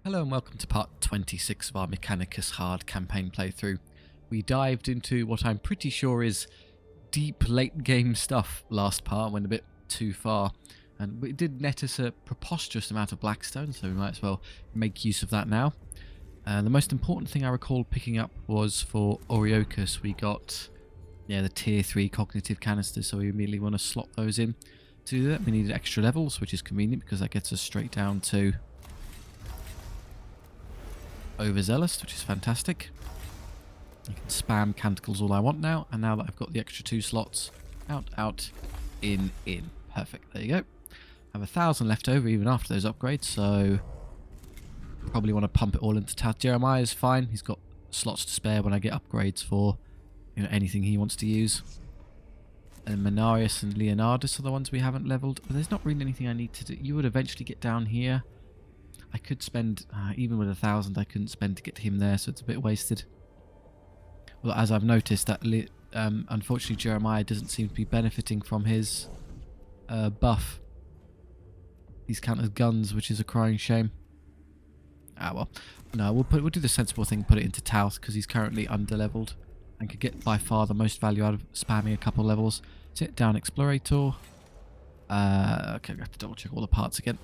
Hello and welcome to part 26 of our Mechanicus hard campaign playthrough. We dived into what I'm pretty sure is deep late game stuff last part, went a bit too far, and it did net us a preposterous amount of Blackstone, so we might as well make use of that now. The most important thing I recall picking up was for Oriochus. We got the tier 3 cognitive canisters, so we immediately want to slot those in. To do that we needed extra levels, which is convenient because that gets us straight down to Overzealous, which is fantastic. I can spam canticles all I want now, and now that I've got the extra 2 slots, out, in. Perfect, there you go. I have 1,000 left over even after those upgrades, so probably want to pump it all into Tath. Jeremiah is fine, he's got slots to spare when I get upgrades for anything he wants to use. And Menarius and Leonardus are the ones we haven't leveled, but there's not really anything I need to do. You would eventually get down here. I could spend, even with 1,000 I couldn't spend to get him there, so it's a bit wasted. Well, as I've noticed, that unfortunately Jeremiah doesn't seem to be benefiting from his buff. These count as guns, which is a crying shame. Ah well, no, we'll do the sensible thing, put it into Tauth, because he's currently underleveled and could get by far the most value out of spamming a couple levels. Sit down, Explorator. Okay, I have to double check all the parts again.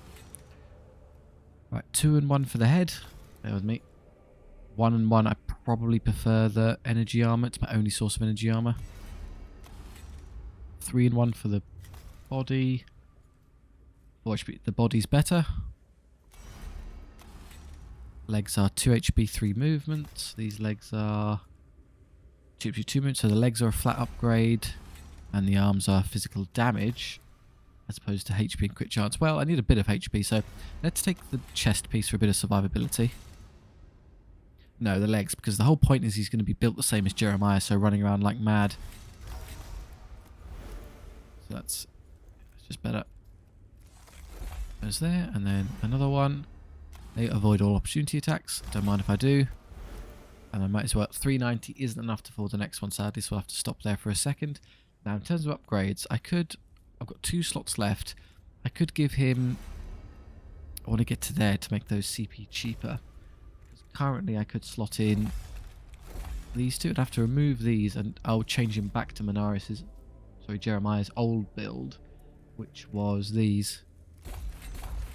Right, 2 and 1 for the head. Bear with me. 1 and 1, I probably prefer the energy armor. It's my only source of energy armor. 3 and 1 for the body. 4 HP. The body's better. Legs are 2 HP, 3 movement. These legs are 2 HP, 2 movement. So the legs are a flat upgrade. And the arms are physical damage, as opposed to HP and crit chance. Well, I need a bit of HP, so let's take the chest piece for a bit of survivability. No, the legs, because the whole point is he's going to be built the same as Jeremiah, so running around like mad. So that's just better. There's there, and then another one. They avoid all opportunity attacks. Don't mind if I do. And I might as well. 390 isn't enough to afford the next one, sadly, so I'll have to stop there for a second. Now, in terms of upgrades, I've got 2 slots left. I could give him... I want to get to there to make those CP cheaper. Currently, I could slot in these 2. I'd have to remove these, and I'll change him back to Jeremiah's old build, which was these.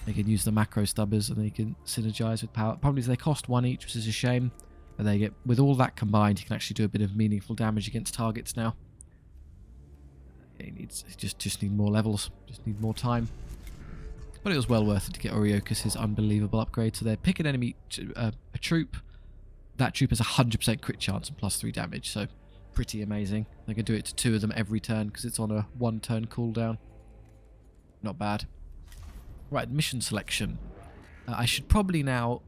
They can use the macro stubbers, and they can synergize with power. Problem is they cost 1 each, which is a shame. But they get, with all that combined, you can actually do a bit of meaningful damage against targets now. He just need more levels, just need more time. But it was well worth it to get Oriochus' unbelievable upgrade. So they're pick an enemy, a troop. That troop has 100% crit chance and +3 damage, so pretty amazing. They can do it to 2 of them every turn because it's on a 1-turn cooldown. Not bad. Right, mission selection. I should probably now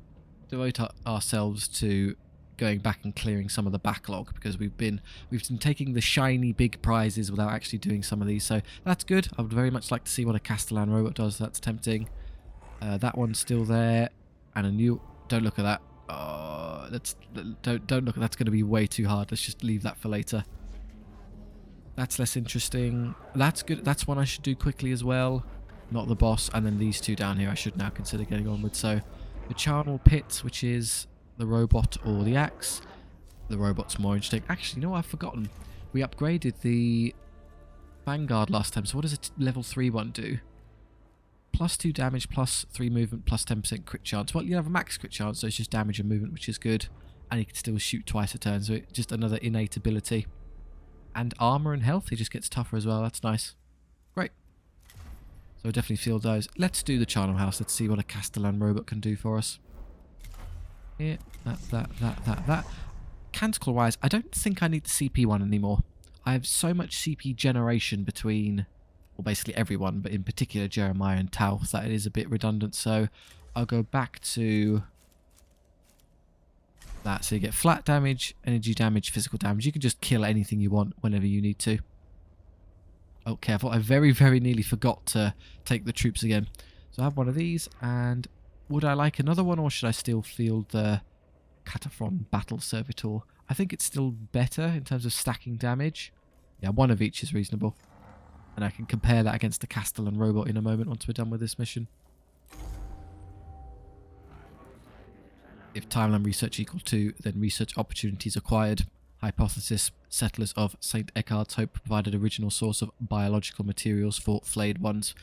devote ourselves to going back and clearing some of the backlog, because we've been taking the shiny big prizes without actually doing some of these, so that's good. I would very much like to see what a Castellan robot does. That's tempting. That one's still there, and a new... Don't look at that. Don't look at that's going to be way too hard. Let's just leave that for later. That's less interesting. That's good. That's one I should do quickly as well. Not the boss. And then these 2 down here I should now consider getting on with. So the Charnel Pit, which is the robot or the axe. The robot's more interesting. Actually, you know what? I've forgotten. We upgraded the Vanguard last time. So what does a level 3 one do? +2 damage, +3 movement, +10% crit chance. Well, you have a max crit chance, so it's just damage and movement, which is good. And you can still shoot twice a turn, so it's just another innate ability. And armor and health, he just gets tougher as well. That's nice. Great. So I definitely feel those. Let's do the Charnel House. Let's see what a Castellan robot can do for us. Here, that. Canticle wise, I don't think I need the CP one anymore. I have so much CP generation between, well, basically everyone, but in particular Jeremiah and Tauth, that it is a bit redundant. So I'll go back to that. So you get flat damage, energy damage, physical damage. You can just kill anything you want whenever you need to. Oh, careful. I very, very nearly forgot to take the troops again. So I have one of these, and would I like another one, or should I still field the Cataphron Battle Servitor? I think it's still better in terms of stacking damage. Yeah, one of each is reasonable. And I can compare that against the Castellan robot in a moment once we're done with this mission. If timeline research equal 2, then research opportunities acquired. Hypothesis: settlers of St. Eckhard's Hope provided original source of biological materials for flayed ones,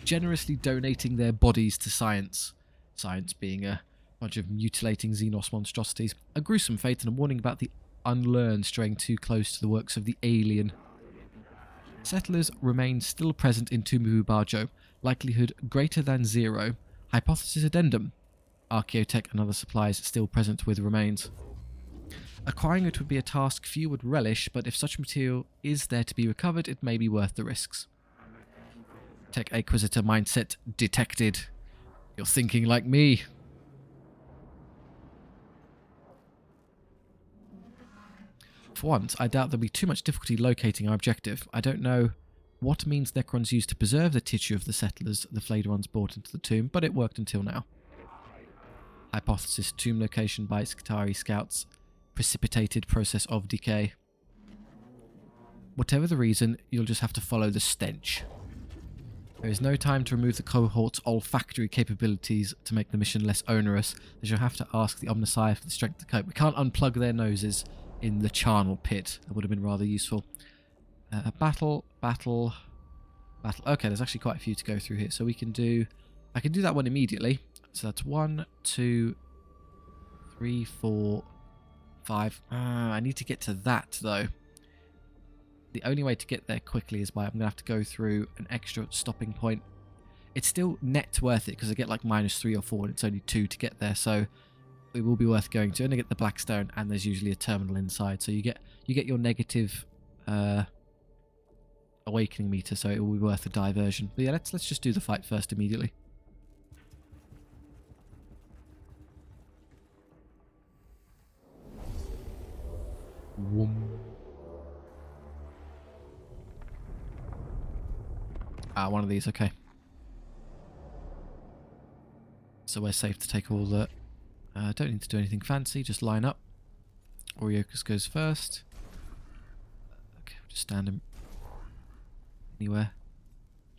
generously donating their bodies to science. Science being a bunch of mutilating Xenos monstrosities. A gruesome fate and a warning about the unlearned straying too close to the works of the alien. Settlers remain still present in Tumubajo. Likelihood greater than 0. Hypothesis addendum: Archaeotech and other supplies still present with remains. Acquiring it would be a task few would relish, but if such material is there to be recovered, it may be worth the risks. Tech Acquisitor mindset detected. You're thinking like me. For once, I doubt there'll be too much difficulty locating our objective. I don't know what means Necrons used to preserve the tissue of the settlers the flayed ones brought into the tomb, but it worked until now. Hypothesis: tomb location by Skitarii scouts. Precipitated process of decay. Whatever the reason, you'll just have to follow the stench. There is no time to remove the cohort's olfactory capabilities to make the mission less onerous, as you'll have to ask the Omnissiah for the strength to cope. We can't unplug their noses in the Charnel Pit. That would have been rather useful. Battle. Okay, there's actually quite a few to go through here, so we can do... I can do that one immediately. So that's 1, 2, 3, 4... 5. I need to get to that though. The only way to get there quickly is by I'm going to have to go through an extra stopping point. It's still net worth it because I get like -3 or 4 and it's only 2 to get there, so it will be worth going to. And I get the Blackstone and there's usually a terminal inside, so you get your negative awakening meter, so it will be worth a diversion. But yeah, let's just do the fight first immediately. One of these, okay. So we're safe to take all the... don't need to do anything fancy, just line up. Oriokus goes first. Okay, we'll just stand him anywhere.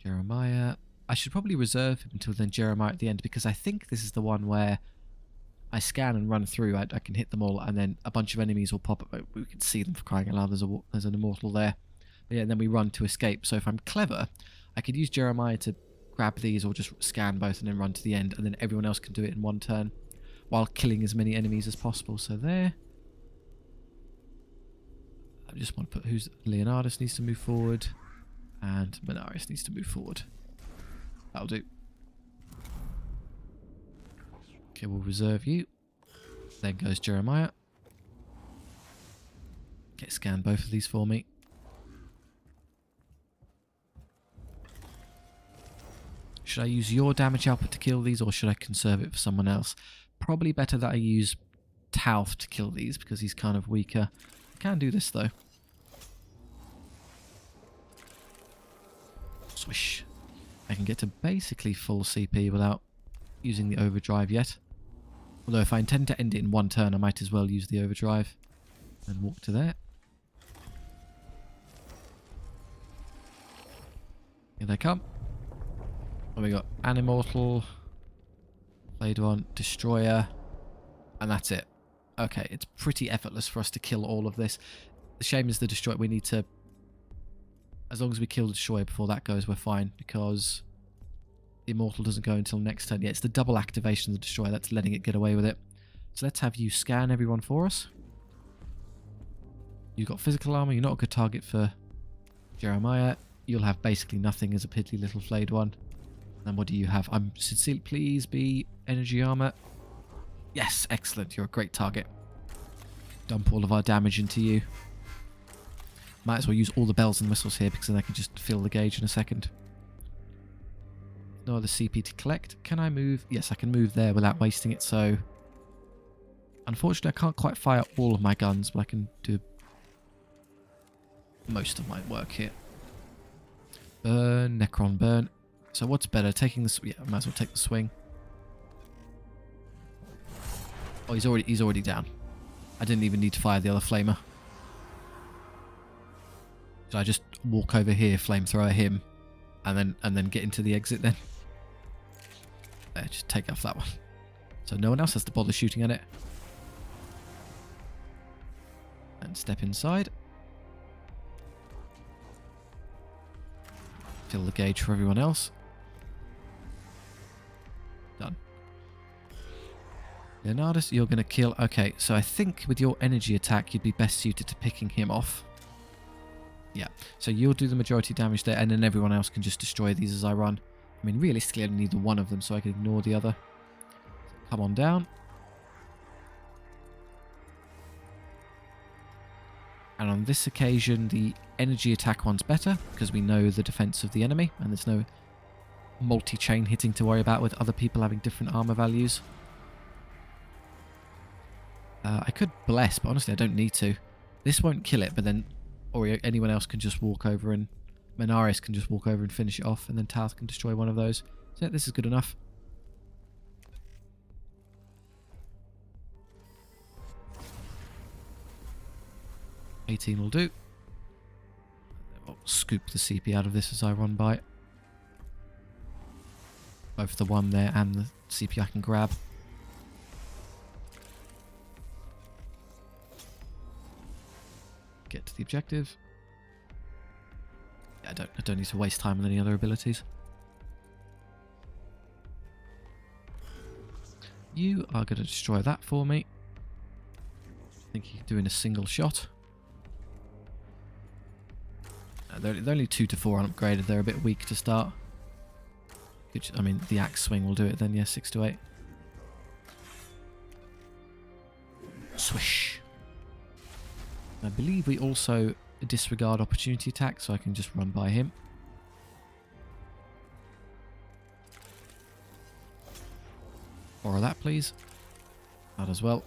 Jeremiah. I should probably reserve him until then Jeremiah at the end, because I think this is the one where I scan and run through, I can hit them all, and then a bunch of enemies will pop up. We can see them, for crying out loud. There's an immortal there. But yeah, and then we run to escape. So if I'm clever, I could use Jeremiah to grab these, or just scan both and then run to the end, and then everyone else can do it in one turn, while killing as many enemies as possible. So there. I just want to put Leonardus needs to move forward, and Menaris needs to move forward. That'll do. Okay, we'll reserve you. There goes Jeremiah. Okay, scan both of these for me. Should I use your damage output to kill these, or should I conserve it for someone else? Probably better that I use Tauth to kill these, because he's kind of weaker. I can do this though. Swish. I can get to basically full CP without using the overdrive yet. Although if I intend to end it in one turn, I might as well use the overdrive and walk to there. Here they come. What we got? Animortal, Blade One, Destroyer, and that's it. Okay, it's pretty effortless for us to kill all of this. The shame is the Destroyer, we need to... As long as we kill the Destroyer before that goes, we're fine, because the Immortal doesn't go until next turn. Yeah, it's the double activation of the Destroyer that's letting it get away with it. So let's have you scan everyone for us. You've got physical armor, you're not a good target for Jeremiah. You'll have basically nothing as a piddly little flayed one. And then what do you have? I'm sincerely, please be energy armor. Yes, excellent, you're a great target. Dump all of our damage into you. Might as well use all the bells and whistles here, because then I can just fill the gauge in a second. No other CP to collect. Can I move? Yes, I can move there without wasting it, so... Unfortunately, I can't quite fire all of my guns, but I can do most of my work here. Burn, Necron, burn. So what's better? Taking the... Yeah, I might as well take the swing. Oh, he's already down. I didn't even need to fire the other flamer. So I just walk over here, flamethrower him, and then get into the exit then. There, just take off that one. So no one else has to bother shooting at it. And step inside. Fill the gauge for everyone else. Done. Leonardus, you're going to kill... Okay, so I think with your energy attack, you'd be best suited to picking him off. Yeah, so you'll do the majority damage there, and then everyone else can just destroy these as I run. I mean, realistically, I only need the one of them, so I can ignore the other. Come on down. And on this occasion, the energy attack one's better, because we know the defense of the enemy, and there's no multi-chain hitting to worry about with other people having different armor values. I could bless, but honestly I don't need to. This won't kill it, but then anyone else can just walk over, and Mechanicus can just walk over and finish it off, and then Tath can destroy one of those. So yeah, this is good enough. $18 will do. I'll scoop the CP out of this as I run by. Both the one there and the CP I can grab. Get to the objective. Yeah, I don't need to waste time on any other abilities. You are going to destroy that for me. I think you can do in a single shot. They're only 2 to 4 unupgraded. They're a bit weak to start. Which, I mean, the axe swing will do it then, yeah, 6 to 8. Swish. I believe we also disregard opportunity attack, so I can just run by him. Borrow that, please. That as well.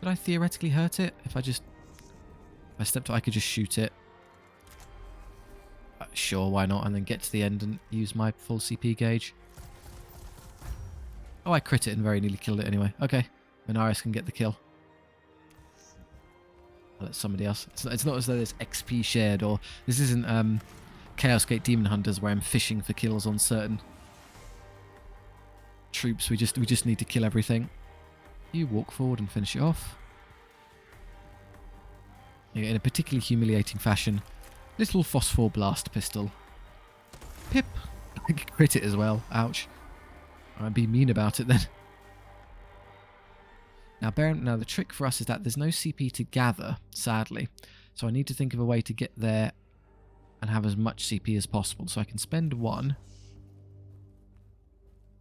Could I theoretically hurt it? If I stepped up, I could just shoot it. Sure, why not? And then get to the end and use my full CP gauge. Oh, I crit it and very nearly killed it anyway. Okay, Mechanicus can get the kill. I'll let somebody else. It's not as though there's XP shared, or this isn't Chaos Gate Demon Hunters where I'm fishing for kills on certain troops. We just need to kill everything. You walk forward and finish it off. In a particularly humiliating fashion. Little phosphor blast pistol. Pip. I can crit it as well. Ouch. I'd be mean about it then. Now the trick for us is that there's no CP to gather, sadly. So I need to think of a way to get there and have as much CP as possible. So I can spend 1.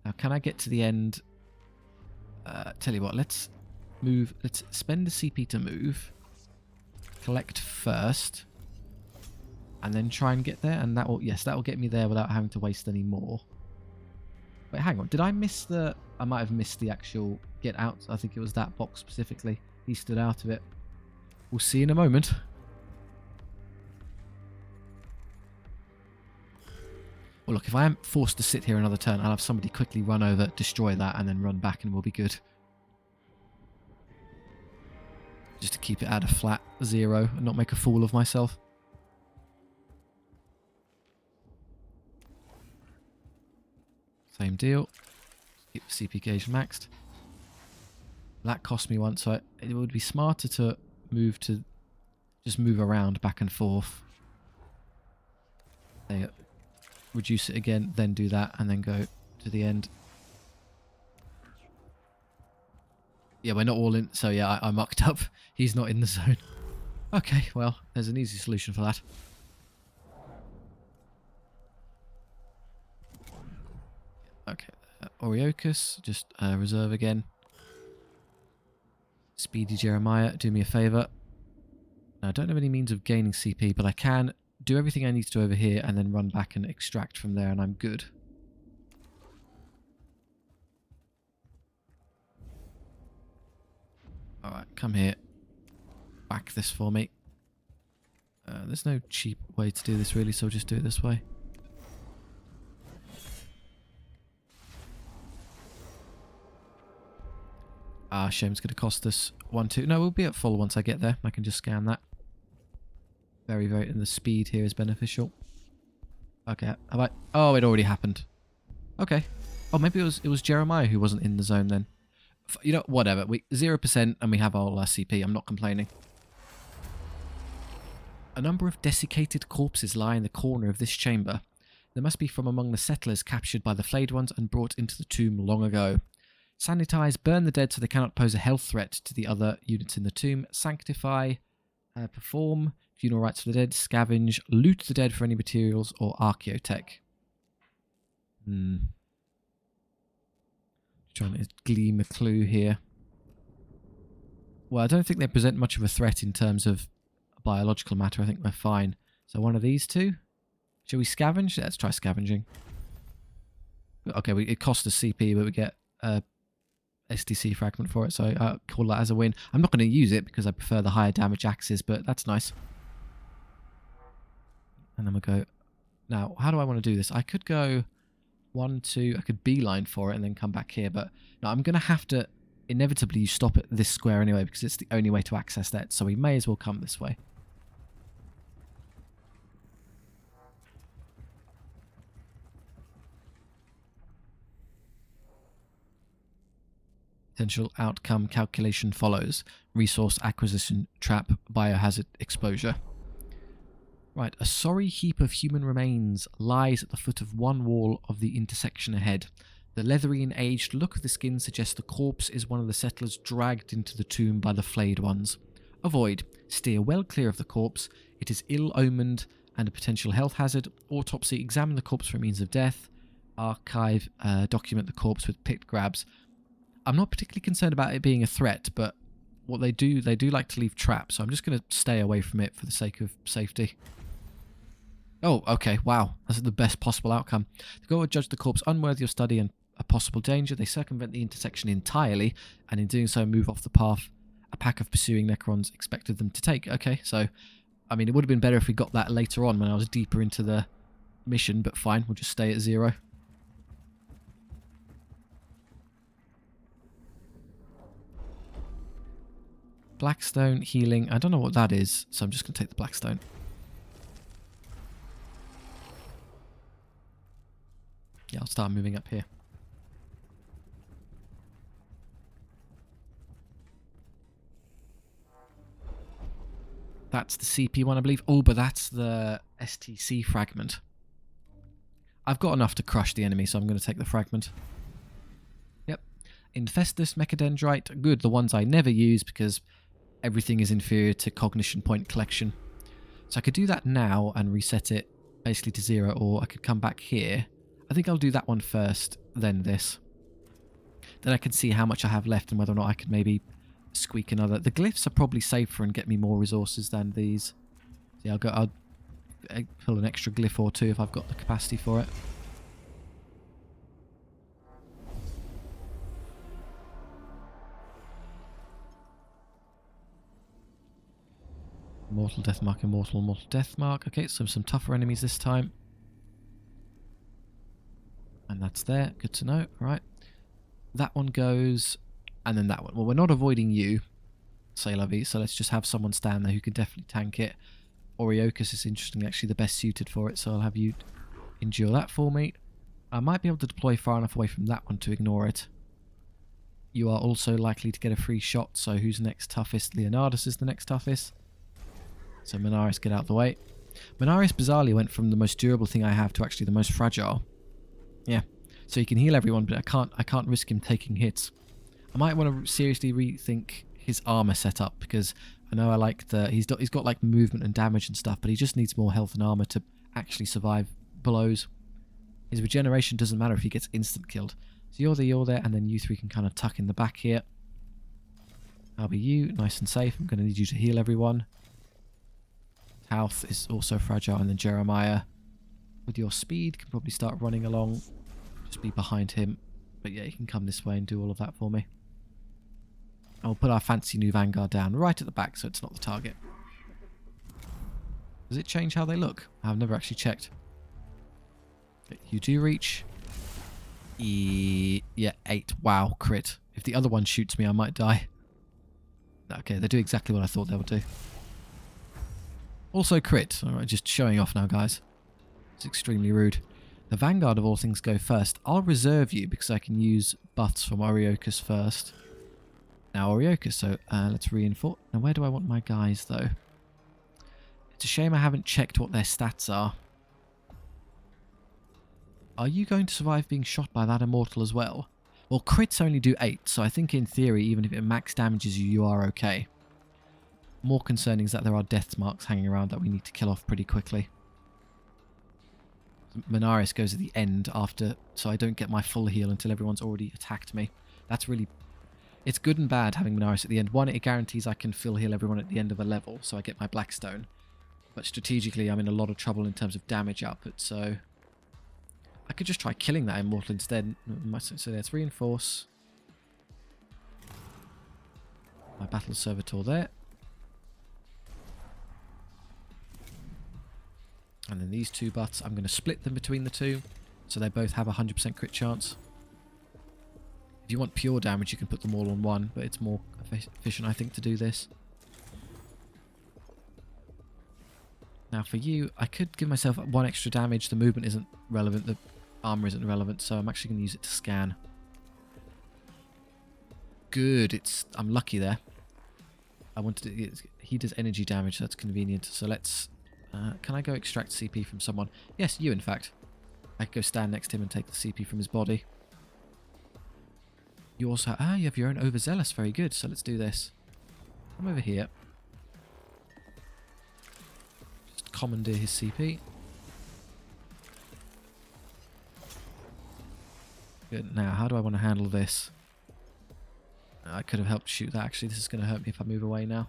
Now can I get to the end? Tell you what, let's spend the CP to move. Collect first. And then try and get there. And that will get me there without having to waste any more. Wait, hang on. Did I miss I might have missed the actual get out. I think it was that box specifically. He stood out of it. We'll see in a moment. Well, look, if I am forced to sit here another turn, I'll have somebody quickly run over, destroy that, and then run back, and we'll be good. Just to keep it at a flat 0 and not make a fool of myself. Same deal. Keep the CP gauge maxed. That cost me 1, so it would be smarter to just move around back and forth. There, reduce it again, then do that, and then go to the end. Yeah, we're not all in, so yeah, I mucked up. He's not in the zone. Okay, well, there's an easy solution for that. Okay, Oriochus, just reserve again. Speedy Jeremiah, do me a favour. Now, I don't have any means of gaining CP, but I can do everything I need to do over here and then run back and extract from there, and I'm good. Alright, come here. Whack this for me. There's no cheap way to do this really, so I'll just do it this way. Ah, shame it's going to cost us 1, 2. No, we'll be at full once I get there. I can just scan that. Very, and the speed here is beneficial. Okay, have I... Oh, it already happened. Okay. Oh, maybe it was Jeremiah who wasn't in the zone then. You know, whatever. We 0% and we have all our CP. I'm not complaining. A number of desiccated corpses lie in the corner of this chamber. They must be from among the settlers captured by the flayed ones and brought into the tomb long ago. Sanitize, burn the dead so they cannot pose a health threat to the other units in the tomb. Sanctify, perform funeral rites for the dead. Scavenge, loot the dead for any materials or archaeotech. Trying to glean a clue here. Well, I don't think they present much of a threat in terms of biological matter. I think we're fine. So one of these two. Shall we scavenge? Let's try scavenging. Okay, it costs us CP, but we get a STC fragment for it, so I'll call that as a win. I'm not going to use it because I prefer the higher damage axes, but that's nice. And then we'll go... Now, how do I want to do this? I could go 1, 2... I could beeline for it and then come back here, but no, I'm going to have to inevitably stop at this square anyway because it's the only way to access that, so we may as well come this way. Potential outcome calculation follows. Resource acquisition trap, biohazard exposure. Right, a sorry heap of human remains lies at the foot of one wall of the intersection ahead. The leathery and aged look of the skin suggests the corpse is one of the settlers dragged into the tomb by the flayed ones. Avoid. Steer well clear of the corpse. It is ill-omened and a potential health hazard. Autopsy. Examine the corpse for means of death. Archive. Document the corpse with pit grabs. I'm not particularly concerned about it being a threat, but what they do like to leave traps, so I'm just going to stay away from it for the sake of safety. Oh, okay, wow. That's the best possible outcome. The goal would judge the corpse unworthy of study and a possible danger. They circumvent the intersection entirely, and in doing so move off the path a pack of pursuing Necrons expected them to take. Okay, so, I mean, it would have been better if we got that later on when I was deeper into the mission, but fine, we'll just stay at 0. Blackstone, healing. I don't know what that is, so I'm just going to take the Blackstone. Yeah, I'll start moving up here. That's the CP one, I believe. Oh, but that's the STC fragment. I've got enough to crush the enemy, so I'm going to take the fragment. Yep. Infestus, Mechadendrite. Good, the ones I never use because everything is inferior to cognition point collection. So I could do that now and reset it basically to 0, or I could come back here. I think I'll do that one first, then this. Then I can see how much I have left and whether or not I could maybe squeak another. The glyphs are probably safer and get me more resources than these. So yeah, I'll pull an extra glyph or 2 if I've got the capacity for it. Mortal death mark, immortal, mortal death mark. Okay, so some tougher enemies this time. And that's there. Good to know. All right. That one goes, and then that one. Well, we're not avoiding you, say la vie, so let's just have someone stand there who can definitely tank it. Oriochus is interestingly actually the best suited for it, so I'll have you endure that for me. I might be able to deploy far enough away from that one to ignore it. You are also likely to get a free shot, so who's next toughest? Leonardus is the next toughest. So Menaris, get out the way. Menaris bizarrely went from the most durable thing I have to actually the most fragile. Yeah, so he can heal everyone, but I can't risk him taking hits. I might want to seriously rethink his armor setup because I know I like he's got like movement and damage and stuff, but he just needs more health and armor to actually survive blows. His regeneration doesn't matter if he gets instant killed. So you're there, and then you 3 can kind of tuck in the back here. I'll be you, nice and safe. I'm going to need you to heal everyone. Tauth is also fragile, and then Jeremiah, with your speed, can probably start running along. Just be behind him. But yeah, you can come this way and do all of that for me. And we'll put our fancy new Vanguard down right at the back so it's not the target. Does it change how they look? I've never actually checked. You do reach. Yeah, 8. Wow, crit. If the other one shoots me, I might die. Okay, they do exactly what I thought they would do. Also crit. Alright, just showing off now, guys. It's extremely rude. The Vanguard of all things go first. I'll reserve you because I can use buffs from Oriochus first. Now Oriochus, so let's reinforce. Now where do I want my guys though? It's a shame I haven't checked what their stats are. Are you going to survive being shot by that immortal as well? Well, crits only do 8, so I think in theory, even if it max damages you, you are okay. More concerning is that there are death marks hanging around that we need to kill off pretty quickly. Mechanicus goes at the end after, so I don't get my full heal until everyone's already attacked me. That's really... It's good and bad having Mechanicus at the end. One, it guarantees I can full heal everyone at the end of a level, so I get my Blackstone. But strategically, I'm in a lot of trouble in terms of damage output, so... I could just try killing that immortal instead. So let's reinforce. My battle servitor there. And then these two butts, I'm going to split them between the two, so they both have a 100% crit chance. If you want pure damage, you can put them all on one, but it's more efficient, I think, to do this. Now for you, I could give myself 1 extra damage. The movement isn't relevant, the armor isn't relevant, so I'm actually going to use it to scan. Good, I'm lucky there. I wanted to, he does energy damage, so that's convenient. So let's... can I go extract CP from someone? Yes, you in fact. I could go stand next to him and take the CP from his body. You also... you have your own overzealous. Very good. So let's do this. Come over here. Just commandeer his CP. Good. Now, how do I want to handle this? I could have helped shoot that. Actually, this is going to hurt me if I move away now.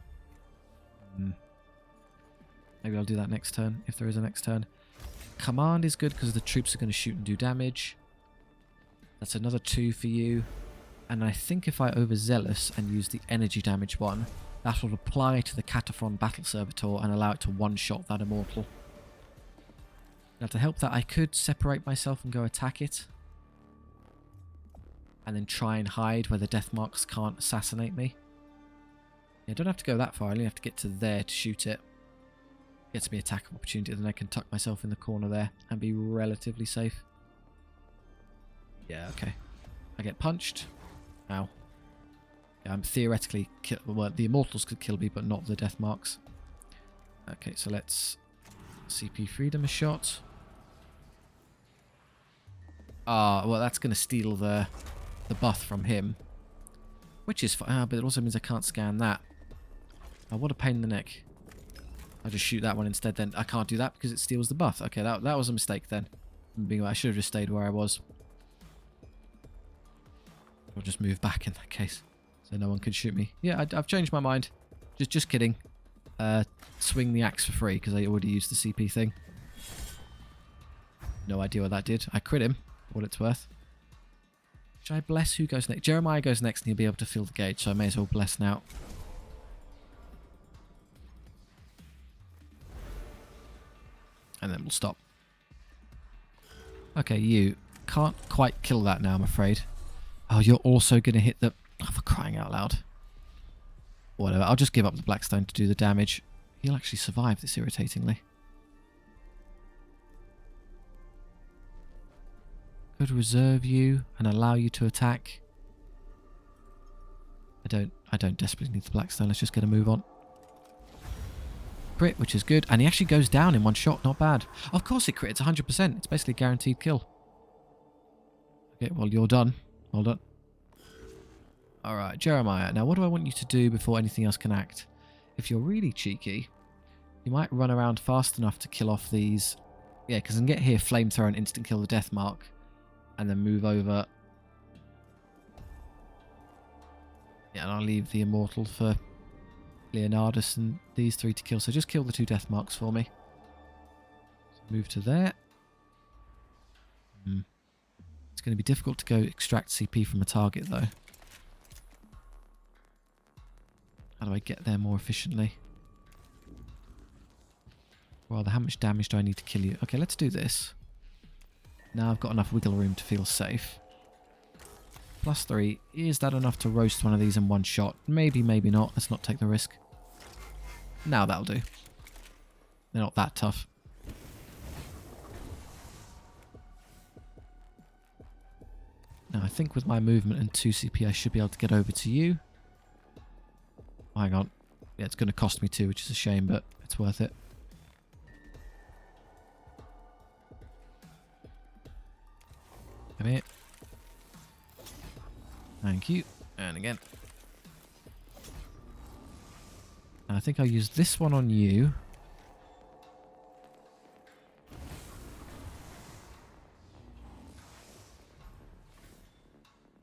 Maybe I'll do that next turn, if there is a next turn. Command is good because the troops are going to shoot and do damage. That's another 2 for you. And I think if I overzealous and use the energy damage one, that will apply to the Cataphron Battle Servitor and allow it to one-shot that immortal. Now to help that, I could separate myself and go attack it. And then try and hide where the death marks can't assassinate me. I don't have to go that far, I only have to get to there to shoot it. Gets me attack opportunity, then I can tuck myself in the corner there and be relatively safe. Yeah, okay. I get punched. Ow. Yeah, I'm theoretically... Well, the immortals could kill me, but not the death marks. Okay, so let's... CP freedom a shot. Well, that's going to steal the buff from him. Which is fine, but it also means I can't scan that. Oh, what a pain in the neck. I'll just shoot that one instead then. I can't do that because it steals the buff. Okay, that was a mistake then. I should have just stayed where I was. Or just move back in that case. So no one could shoot me. Yeah, I've changed my mind. Just kidding. Swing the axe for free because I already used the CP thing. No idea what that did. I crit him, for what it's worth. Should I bless? Who goes next? Jeremiah goes next and he'll be able to fill the gauge, so I may as well bless now. And then we'll stop. Okay, you can't quite kill that now, I'm afraid. Oh, you're also going to hit the... Oh, for crying out loud. Whatever, I'll just give up the Blackstone to do the damage. He'll actually survive this irritatingly. Could reserve you and allow you to attack. I don't desperately need the Blackstone, let's just get a move on. Crit, which is good. And he actually goes down in one shot. Not bad. Of course it crit. It's 100%. It's basically a guaranteed kill. Okay, well, you're done. Well done. Alright, Jeremiah. Now, what do I want you to do before anything else can act? If you're really cheeky, you might run around fast enough to kill off these... Yeah, because I can get here, flamethrower, and instant kill the death mark. And then move over... Yeah, and I'll leave the immortal for... Leonardus and these 3 to kill. So just kill the 2 death marks for me. So move to there. It's going to be difficult to go extract CP from a target though. How do I get there more efficiently? Rather, how much damage do I need to kill you? Okay, let's do this. Now I've got enough wiggle room to feel safe. +3. Is that enough to roast one of these in one shot? Maybe, maybe not. Let's not take the risk. Now that'll do. They're not that tough. Now, I think with my movement and 2 CP, I should be able to get over to you. Oh, hang on. Yeah, it's going to cost me 2, which is a shame, but it's worth it. Come here. Thank you. And again. And I think I'll use this one on you.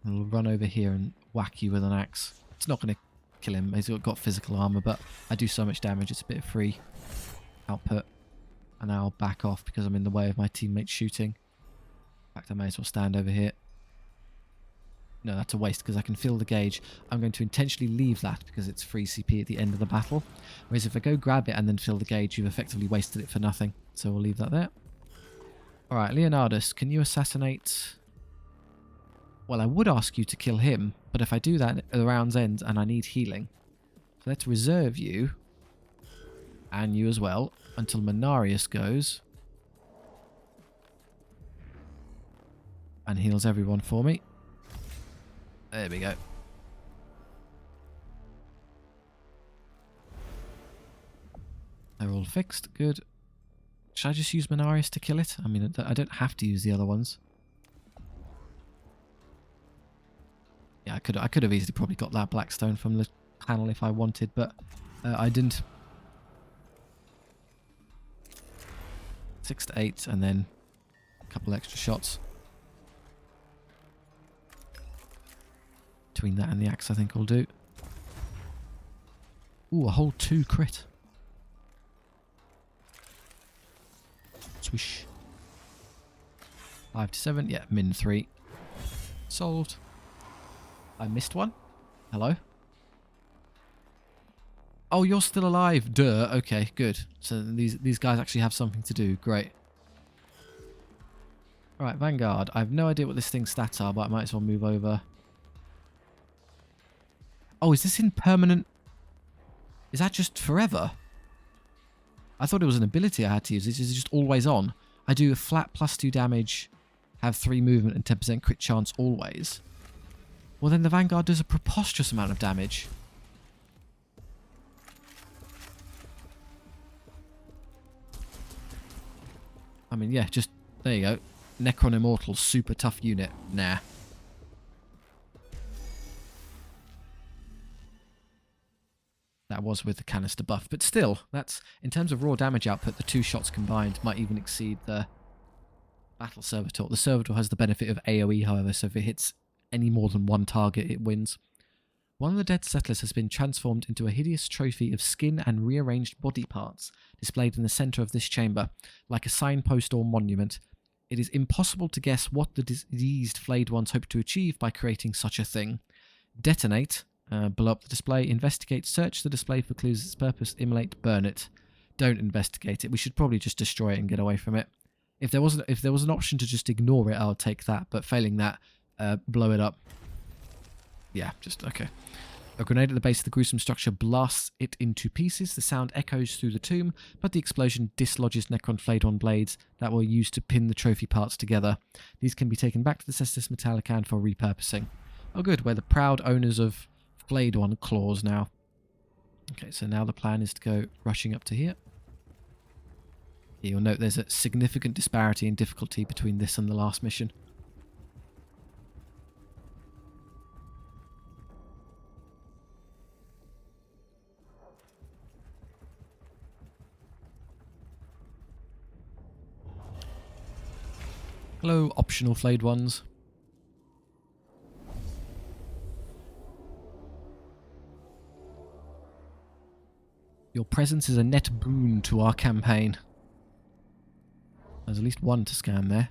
I'll run over here and whack you with an axe. It's not going to kill him. He's got physical armor, but I do so much damage. It's a bit of free output. And now I'll back off because I'm in the way of my teammates shooting. In fact, I may as well stand over here. No, that's a waste because I can fill the gauge. I'm going to intentionally leave that because it's free CP at the end of the battle. Whereas if I go grab it and then fill the gauge, you've effectively wasted it for nothing. So we'll leave that there. Alright, Leonardus, can you assassinate... Well, I would ask you to kill him, but if I do that, the round's end and I need healing. So let's reserve you, and you as well, until Menarius goes. And heals everyone for me. There we go. They're all fixed, good. Should I just use Menarius to kill it? I mean, I don't have to use the other ones. Yeah, I could have easily probably got that Blackstone from the panel if I wanted, but I didn't. 6 to 8, and then a couple extra shots. Between that and the axe, I think will do. Ooh, a whole 2 crit. Swish. 5 to 7, yeah, min 3. Solved. I missed one. Hello? Oh, you're still alive. Duh. Okay, good. So these guys actually have something to do. Great. Alright, Vanguard. I have no idea what this thing's stats are, but I might as well move over. Oh, is this in permanent? Is that just forever? I thought it was an ability I had to use. This is just always on. I do a flat +2 damage, have 3 movement and 10% crit chance always. Well, then the Vanguard does a preposterous amount of damage. I mean, yeah, just... There you go. Necron Immortal, super tough unit. Nah. That was with the canister buff. But still, that's... In terms of raw damage output, the 2 shots combined might even exceed the Battle Servitor. The Servitor has the benefit of AoE, however, so if it hits any more than 1 target, it wins. One of the dead settlers has been transformed into a hideous trophy of skin and rearranged body parts, displayed in the centre of this chamber, like a signpost or monument. It is impossible to guess what the diseased flayed ones hope to achieve by creating such a thing. Detonate, blow up the display, investigate, search the display for clues of its purpose, immolate, burn it. Don't investigate it. We should probably just destroy it and get away from it. If there was an option to just ignore it, I would take that, but failing that, blow it up. Yeah, just okay. A grenade at the base of the gruesome structure blasts it into pieces. The sound echoes through the tomb, but the explosion dislodges Necron Flayed-on blades that were used to pin the trophy parts together. These can be taken back to the Caestus Metalican for repurposing. Oh good, we're the proud owners of Flayed-on claws now. Okay, so now the plan is to go rushing up to here. You'll note there's a significant disparity in difficulty between this and the last mission. Hello, optional flayed ones. Your presence is a net boon to our campaign. There's at least one to scan there.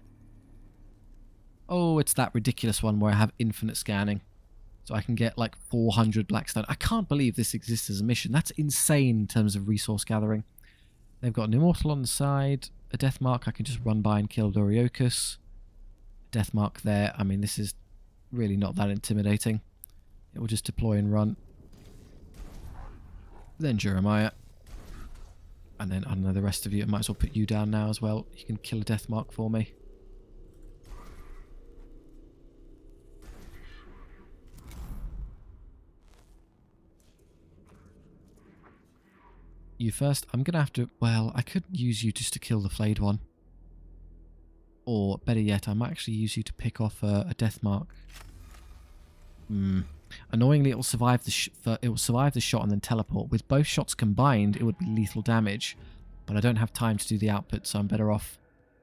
Oh, it's that ridiculous one where I have infinite scanning. So I can get like 400 Blackstone. I can't believe this exists as a mission. That's insane in terms of resource gathering. They've got an Immortal on the side. A Death Mark I can just run by and kill Doriokus. Death Mark there. I mean, this is really not that intimidating. It will just deploy and run. Then Jeremiah. And then, I don't know, the rest of you, I might as well put you down now as well. You can kill a Death Mark for me. You first. I'm going to have to... Well, I could use you just to kill the flayed one. Or, better yet, I might actually use you to pick off a death mark. Annoyingly, it will survive the shot and then teleport. With both shots combined, it would be lethal damage. But I don't have time to do the output, so I'm better off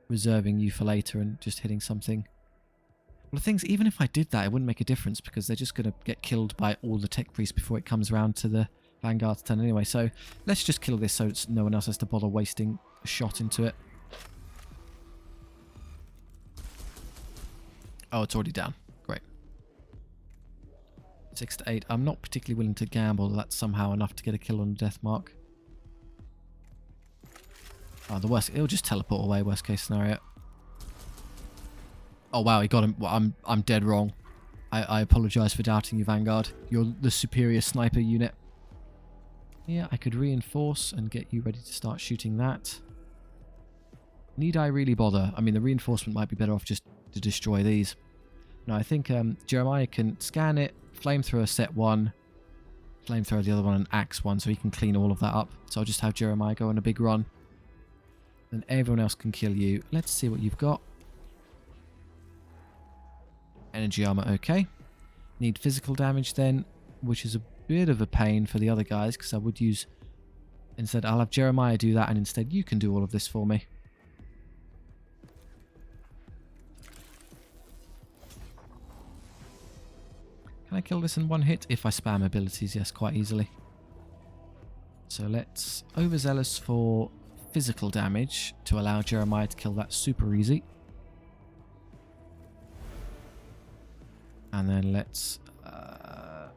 reserving you for later and just hitting something. Well, the thing's, even if I did that, it wouldn't make a difference because they're just going to get killed by all the tech priests before it comes around to the Vanguard's turn anyway. So let's just kill this so no one else has to bother wasting a shot into it. Oh, it's already down. Great. 6 to 8. I'm not particularly willing to gamble that that's somehow enough to get a kill on the death mark. Oh, the worst. It'll just teleport away, worst case scenario. Oh, wow, he got him. Well, I'm dead wrong. I apologise for doubting you, Vanguard. You're the superior sniper unit. Yeah, I could reinforce and get you ready to start shooting that. Need I really bother? I mean, the reinforcement might be better off just to destroy these. No, I think Jeremiah can scan it, flamethrower set 1, flamethrower the other one, and axe 1, so he can clean all of that up. So I'll just have Jeremiah go on a big run. Then everyone else can kill you. Let's see what you've got. Energy armor, okay. Need physical damage then, which is a bit of a pain for the other guys, because I would use... Instead, I'll have Jeremiah do that, and instead you can do all of this for me. Can I kill this in one hit? If I spam abilities, yes, quite easily. So let's overzealous for physical damage to allow Jeremiah to kill that super easy. And then let's... I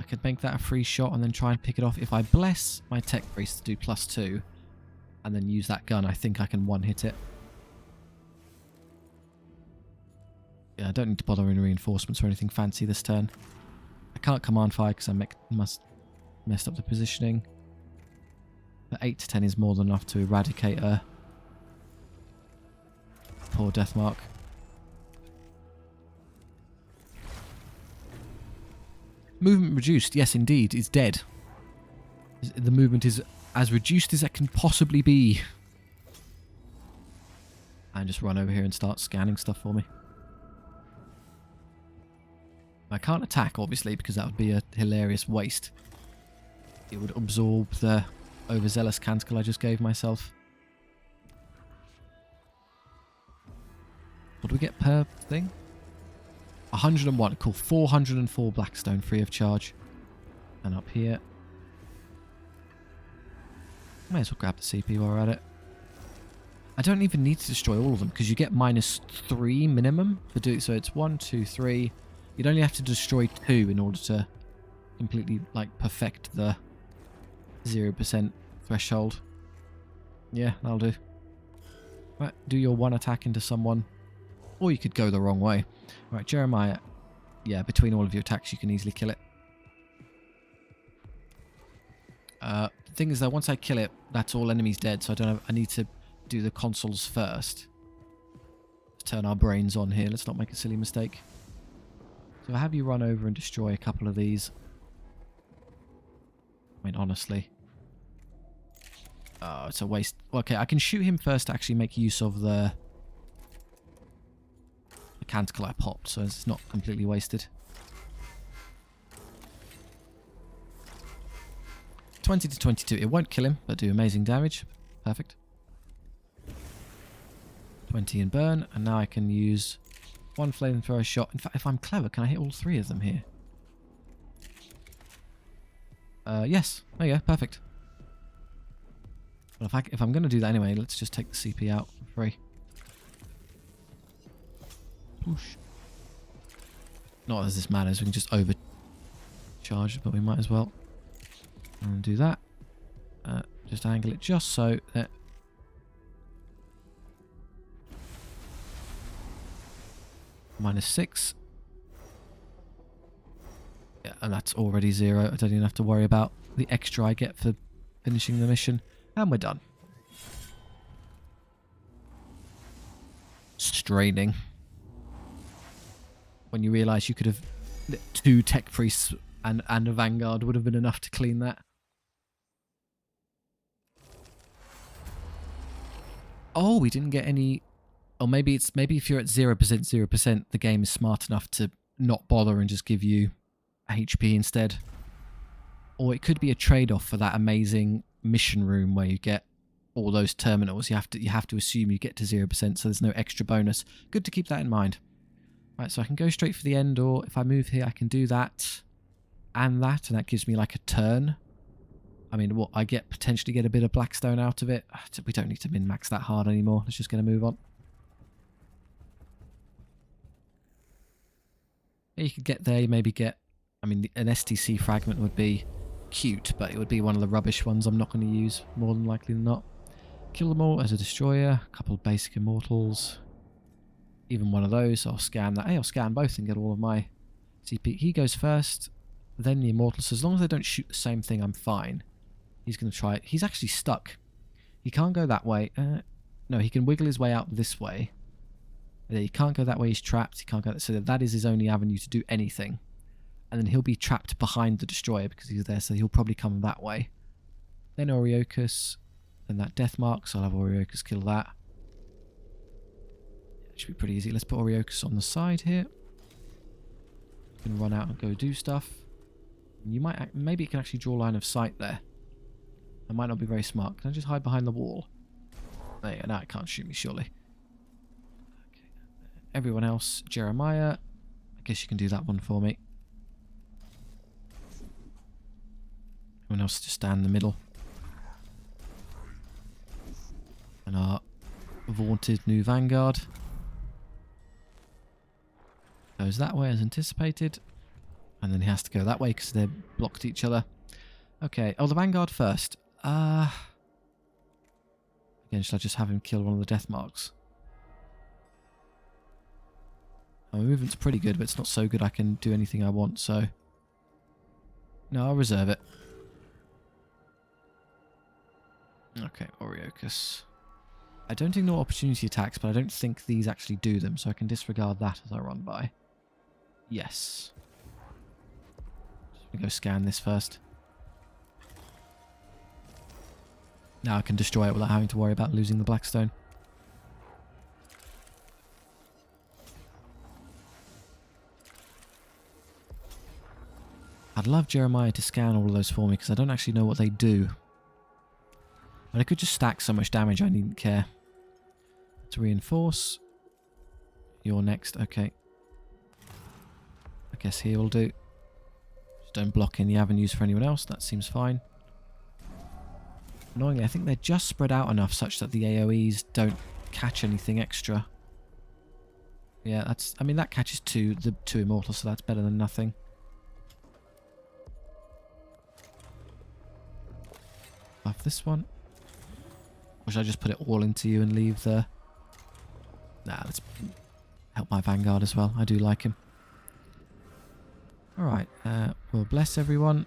could make that a free shot and then try and pick it off. If I bless my tech priest to do +2 and then use that gun, I think I can one-hit it. Yeah, I don't need to bother in reinforcements or anything fancy this turn. I can't command fire because I messed up the positioning. But 8 to 10 is more than enough to eradicate a poor death mark. Movement reduced, yes indeed, it's dead. The movement is as reduced as it can possibly be. And just run over here and start scanning stuff for me. I can't attack, obviously, because that would be a hilarious waste. It would absorb the overzealous canticle I just gave myself. What do we get per thing? 101. Cool. 404 Blackstone free of charge. And up here. May as well grab the CP while we're at it. I don't even need to destroy all of them because you get -3 minimum for doing so. It's 1, 2, 3. You'd only have to destroy 2 in order to completely like perfect the 0% threshold. Yeah, that'll do. Right, do your one attack into someone. Or you could go the wrong way. Right, Jeremiah. Yeah, between all of your attacks you can easily kill it. The thing is though, once I kill it, that's all enemies dead, so I need to do the consoles first. Let's turn our brains on here, let's not make a silly mistake. So I'll have you run over and destroy a couple of these. I mean, honestly. Oh, it's a waste. Okay, I can shoot him first to actually make use of the canticle I popped, so it's not completely wasted. 20 to 22. It won't kill him, but do amazing damage. Perfect. 20 in burn, and now I can use one flamethrower shot. In fact, if I'm clever, can I hit all 3 of them here? Yes. Oh yeah, perfect. Well, if I'm going to do that anyway, let's just take the CP out for free. Push. Not as this matters, we can just overcharge, but we might as well. And do that. Just angle it just so that... -6. Yeah, and that's already 0. I don't even have to worry about the extra I get for finishing the mission. And we're done. Straining. When you realise you could have... 2 tech priests and a vanguard would have been enough to clean that. Oh, we didn't get any... Or maybe if you're at 0%, the game is smart enough to not bother and just give you HP instead. Or it could be a trade-off for that amazing mission room where you get all those terminals. You have to assume you get to 0%, so there's no extra bonus. Good to keep that in mind. Right, so I can go straight for the end, or if I move here, I can do that and that gives me like a turn. I mean, what I potentially get a bit of Blackstone out of it. We don't need to min-max that hard anymore. Let's just get a move on. Yeah, you could get there, you maybe get... I mean, an STC fragment would be cute, but it would be one of the rubbish ones I'm not going to use, more than likely than not. Kill them all as a destroyer, a couple of basic immortals, even one of those. I'll scan that. Hey, I'll scan both and get all of my CP. He goes first, then the immortals. So as long as they don't shoot the same thing, I'm fine. He's going to try it. He's actually stuck. He can't go that way. No, he can wiggle his way out this way. He can't go that way, he's trapped. He can't go that, so that is his only avenue to do anything. And then he'll be trapped behind the destroyer because he's there, so he'll probably come that way. Then Oriochus, then that death mark, so I'll have Oriochus kill that. It should be pretty easy. Let's put Oriochus on the side here. You can run out and go do stuff. You might, maybe it can actually draw line of sight there. That might not be very smart. Can I just hide behind the wall? There you go. Now it can't shoot me, surely. Okay. Everyone else, Jeremiah. I guess you can do that one for me. Everyone else just stand in the middle. And our vaunted new Vanguard goes that way as anticipated. And then he has to go that way because they're blocked each other. Okay. Oh, the Vanguard first. Again, should I just have him kill one of the death marks? My movement's pretty good, but it's not so good I can do anything I want, so... No, I'll reserve it. Okay, Oriochus. I don't ignore opportunity attacks, but I don't think these actually do them, so I can disregard that as I run by. Yes. Just gonna go scan this first. Now I can destroy it without having to worry about losing the Blackstone. I'd love Jeremiah to scan all of those for me because I don't actually know what they do. But I could just stack so much damage I needn't care. To reinforce. You're next, okay. I guess here will do. Just don't block any avenues for anyone else, that seems fine. Annoyingly, I think they're just spread out enough such that the AoEs don't catch anything extra. Yeah, that's... I mean, that catches the two immortals, so that's better than nothing. Buff this one. Or should I just put it all into you and leave the... Nah, let's help my Vanguard as well. I do like him. Alright, we'll bless everyone.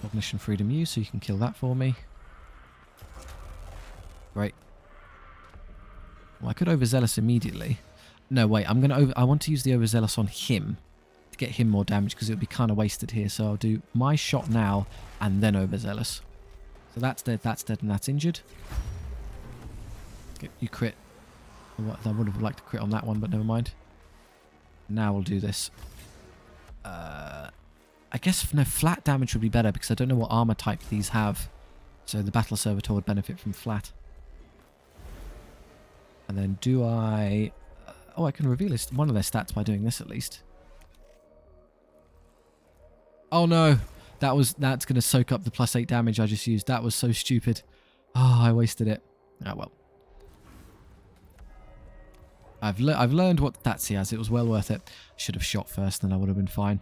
Cognition Freedom U, so you can kill that for me. Great. Well, I could Overzealous immediately. No, wait, I want to use the Overzealous on him to get him more damage because it would be kind of wasted here. So I'll do my shot now and then Overzealous. So that's dead, and that's injured. You crit. I would have liked to crit on that one, but never mind. Now we'll do this. I guess no, flat damage would be better because I don't know what armor type these have. So the Battle Servitor would benefit from flat. And then do I... Oh, I can reveal one of their stats by doing this at least. Oh no! That's going to soak up the +8 damage I just used. That was so stupid. Oh, I wasted it. Ah, well. I've learned what stats he has. It was well worth it. Should have shot first, then I would have been fine.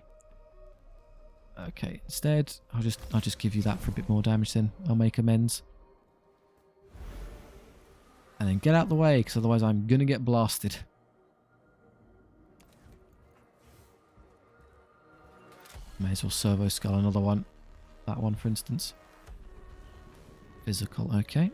Okay, instead, I'll just give you that for a bit more damage then. I'll make amends. And then get out the way, because otherwise I'm going to get blasted. May as well servo skull another one. That one, for instance. Physical, okay.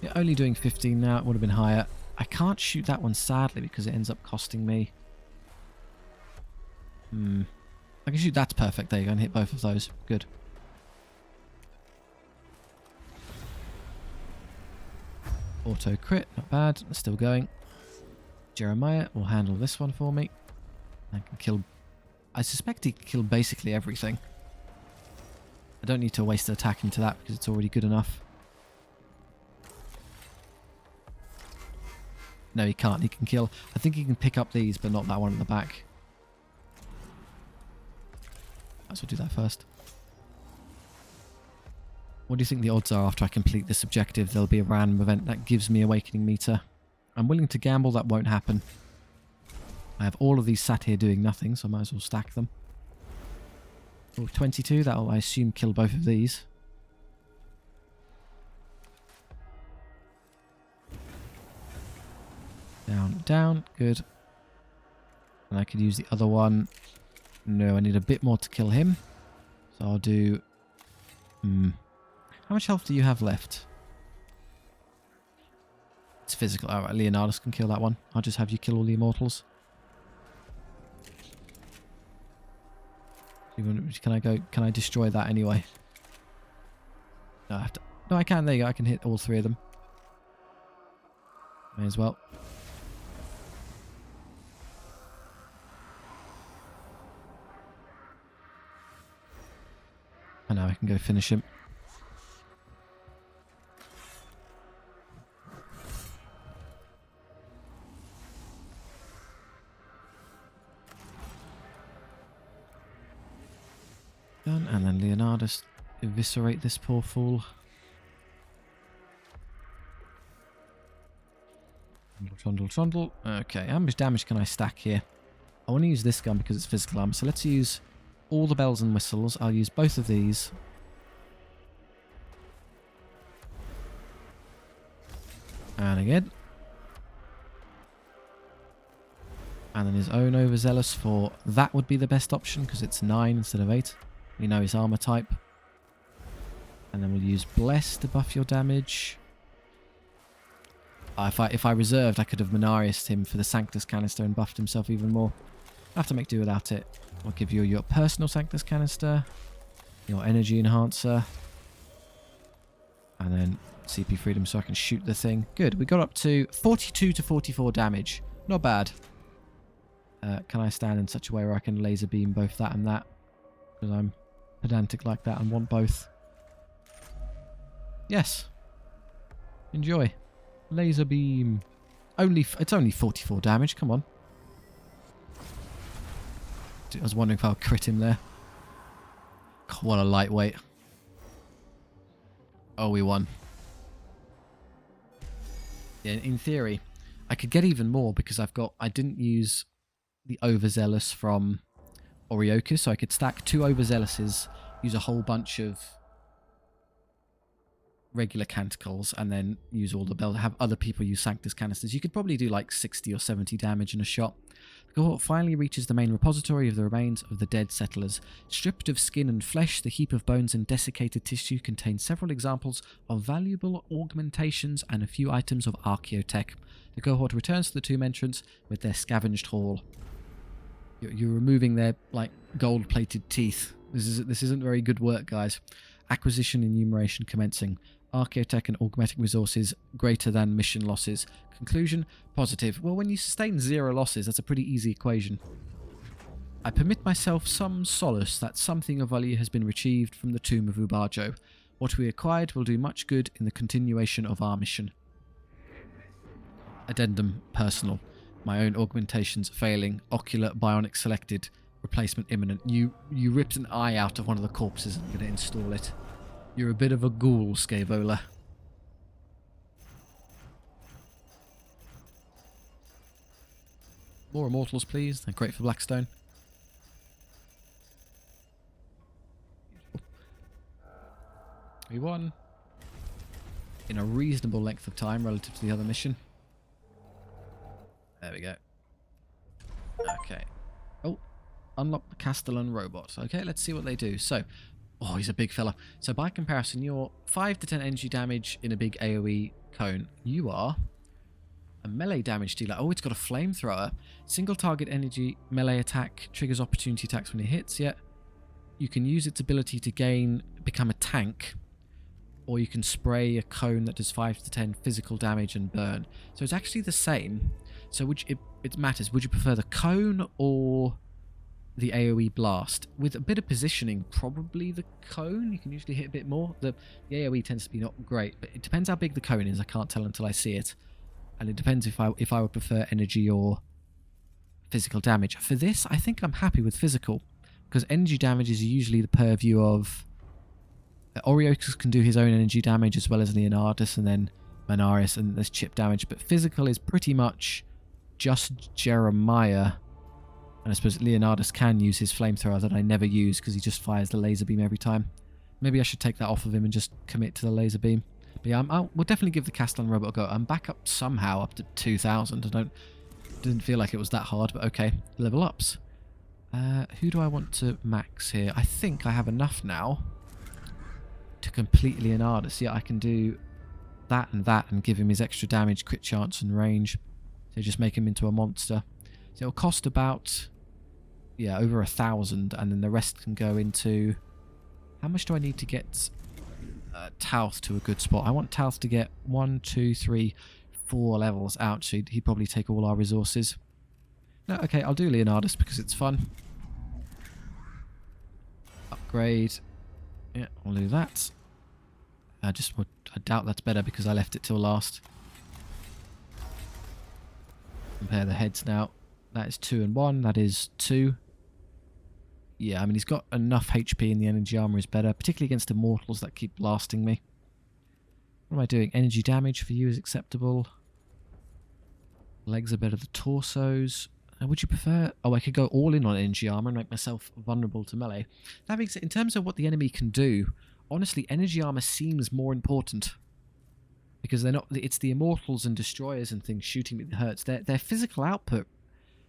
Yeah, only doing 15 now. It would have been higher. I can't shoot that one, sadly, because it ends up costing me I can shoot. That's perfect. There you go. And hit both of those. Good. Auto crit. Not bad. Still going. Jeremiah will handle this one for me. I can kill... I suspect he can kill basically everything. I don't need to waste an attack into that because it's already good enough. No, he can't. He can kill... I think he can pick up these, but not that one at the back. Let's do that first. What do you think the odds are after I complete this objective? There'll be a random event that gives me Awakening meter. I'm willing to gamble that won't happen. I have all of these sat here doing nothing, so I might as well stack them. Oh, 22, that'll, I assume, kill both of these. Down, down, good. And I could use the other one. No, I need a bit more to kill him. So I'll do... How much health do you have left? It's physical. Alright, Leonardus can kill that one. I'll just have you kill all the immortals. Can I destroy that anyway? No, I have to... No, I can. There you go. I can hit all three of them. May as well. And now I can go finish him. Done. And then Leonardus eviscerate this poor fool. Trundle, trundle. Okay, how much damage can I stack here? I want to use this gun because it's physical armor, so let's use all the bells and whistles. I'll use both of these. And again. And then his own overzealous for... That would be the best option because it's 9 instead of 8. We know his armor type. And then we'll use Bless to buff your damage. If I reserved, I could have Menarius'd him for the Sanctus canister and buffed himself even more. I'll have to make do without it. I'll give you your personal Sanctus canister, your energy enhancer, and then CP freedom so I can shoot the thing. Good, we got up to 42 to 44 damage. Not bad. Can I stand in such a way where I can laser beam both that and that? Because I'm pedantic like that and want both. Yes. Enjoy. Laser beam. It's only 44 damage, come on. I was wondering if I'll crit him there. God, what a lightweight. Oh, we won. Yeah, in theory, I could get even more because I didn't use the overzealous from Oriokus, so I could stack 2 overzealouses, use a whole bunch of regular canticles, and then use all the bells. Have other people use Sanctus canisters. You could probably do like 60 or 70 damage in a shot. The cohort finally reaches the main repository of the remains of the dead settlers. Stripped of skin and flesh, the heap of bones and desiccated tissue contains several examples of valuable augmentations and a few items of archaeotech. The cohort returns to the tomb entrance with their scavenged haul. You're removing their like gold-plated teeth. This isn't very good work, guys. Acquisition enumeration commencing. Archaeotech and augmetic resources greater than mission losses. Conclusion, positive. Well, when you sustain 0 losses, that's a pretty easy equation. I permit myself some solace that something of value has been retrieved from the tomb of Ubarjo. What we acquired will do much good in the continuation of our mission. Addendum, personal. My own augmentations failing. Ocular, bionic selected. Replacement imminent. You ripped an eye out of one of the corpses and I'm going to install it. You're a bit of a ghoul, Scavola. More immortals, please. They're great for Blackstone. We won. In a reasonable length of time relative to the other mission. There we go. Okay. Oh. Unlock the Castellan robot. Okay, let's see what they do. So, oh, he's a big fella. So by comparison, you're 5 to 10 energy damage in a big AoE cone. You are A melee damage dealer. Oh, it's got a flamethrower. Single target energy melee attack triggers opportunity attacks when it hits. Yeah. You can use its ability to become a tank, or you can spray a cone that does 5 to 10 physical damage and burn. So it's actually the same. So it matters. Would you prefer the cone or the AoE blast? With a bit of positioning, probably the cone. You can usually hit a bit more. The AoE tends to be not great, but it depends how big the cone is. I can't tell until I see it. And it depends if I would prefer energy or physical damage. For this, I think I'm happy with physical, because energy damage is usually the purview of... Oriox can do his own energy damage as well as Leonardus, and then Manaris, and there's chip damage. But physical is pretty much just Jeremiah. And I suppose Leonardus can use his flamethrower that I never use because he just fires the laser beam every time. Maybe I should take that off of him and just commit to the laser beam. But yeah, we'll definitely give the Castellan robot a go. I'm back up somehow up to 2,000. Didn't feel like it was that hard, but okay. Level ups. Who do I want to max here? I think I have enough now to complete Leonardus. Yeah, I can do that and give him his extra damage, crit chance and range. So just make him into a monster. So it'll cost about, yeah, over 1,000, and then the rest can go into... How much do I need to get Tauth to a good spot? I want Tauth to get 1, 2, 3, 4 levels out. So he'd probably take all our resources. No, okay, I'll do Leonardus because it's fun. Upgrade. Yeah, I'll do that. I doubt that's better because I left it till last. Compare the heads now. That is 2 and 1. That is 2. Yeah, I mean, he's got enough HP and the energy armor is better, particularly against immortals that keep blasting me. What am I doing? Energy damage for you is acceptable. Legs are better than torsos. Would you prefer... Oh, I could go all in on energy armor and make myself vulnerable to melee. That makes it... In terms of what the enemy can do, honestly, energy armor seems more important. Because they're not... It's the immortals and destroyers and things shooting me that hurts. Their physical output...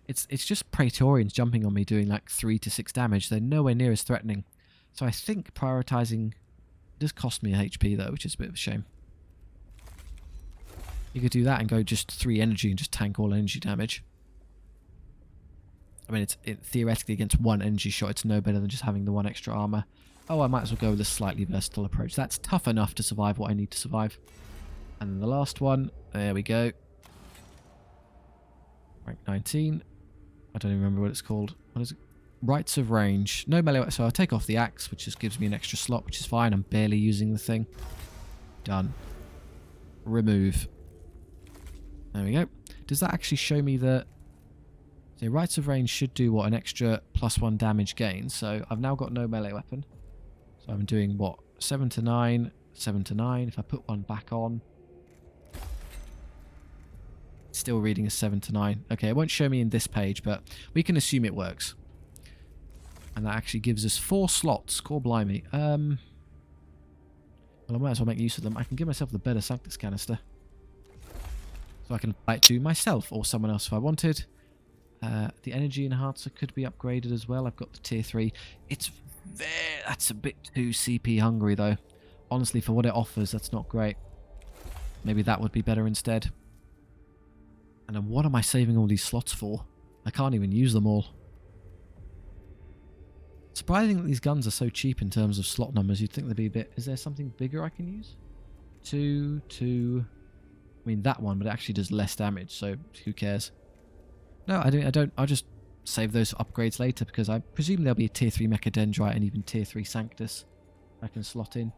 It's just Praetorians jumping on me doing like 3 to 6 damage. They're nowhere near as threatening. So I think prioritising... does cost me a HP though, which is a bit of a shame. You could do that and go just 3 energy and just tank all energy damage. I mean, theoretically against 1 energy shot, it's no better than just having the 1 extra armor. Oh, I might as well go with a slightly versatile approach. That's tough enough to survive what I need to survive. And then the last one, there we go. Rank 19. I don't even remember what it's called. What is it? Rights of range. No melee, so I'll take off the axe, which just gives me an extra slot, which is fine. I'm barely using the thing. Done. Remove. There we go. Does that actually show me the... So rights of range should do, what, an extra +1 damage gain. So I've now got no melee weapon. So I'm doing, what, 7 to 9, 7 to 9. If I put one back on... Still reading as 7 to 9. Okay, it won't show me in this page, but we can assume it works. And that actually gives us 4 slots. Core blimey. Well, I might as well make use of them. I can give myself the better Sanctus canister. So I can apply it to myself or someone else if I wanted. The energy enhancer could be upgraded as well. I've got the tier 3. That's a bit too CP hungry though. Honestly, for what it offers, that's not great. Maybe that would be better instead. And then what am I saving all these slots for? I can't even use them all. Surprising that these guns are so cheap in terms of slot numbers. You'd think they'd be a bit... Is there something bigger I can use? 2, 2... I mean, that one, but it actually does less damage, so who cares? No, I don't. I'll just save those upgrades later, because I presume there'll be a tier 3 Mechadendrite and even tier 3 Sanctus I can slot in.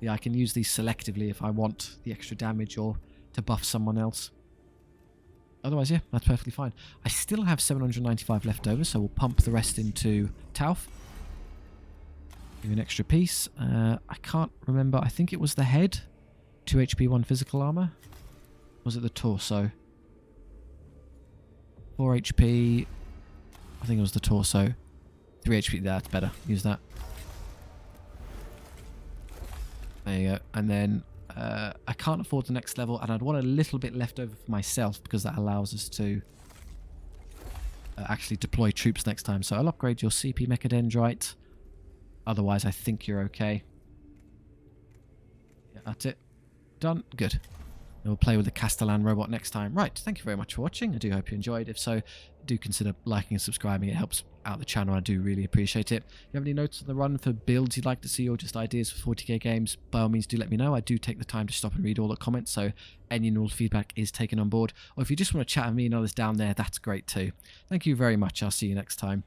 Yeah, I can use these selectively if I want the extra damage or to buff someone else. Otherwise, yeah, that's perfectly fine. I still have 795 left over, so we'll pump the rest into Tauth. Give an extra piece. I can't remember. I think it was the head. 2 HP, 1 physical armor. Was it the torso? 4 HP. I think it was the torso. 3 HP. That's better. Use that. There you go. And then I can't afford the next level, and I'd want a little bit left over for myself because that allows us to actually deploy troops next time. So I'll upgrade your CP Mechadendrite. Otherwise, I think you're okay. Yeah, that's it. Done. Good. we'll play with the Castellan robot next time. Right, thank you very much for watching. I do hope you enjoyed. If so, do consider liking and subscribing. It helps out the channel. I do really appreciate it. If you have any notes on the run for builds you'd like to see or just ideas for 40k games, by all means do let me know. I do take the time to stop and read all the comments, so any and all feedback is taken on board. Or if you just want to chat with me and others down there, that's great too. Thank you very much. I'll see you next time.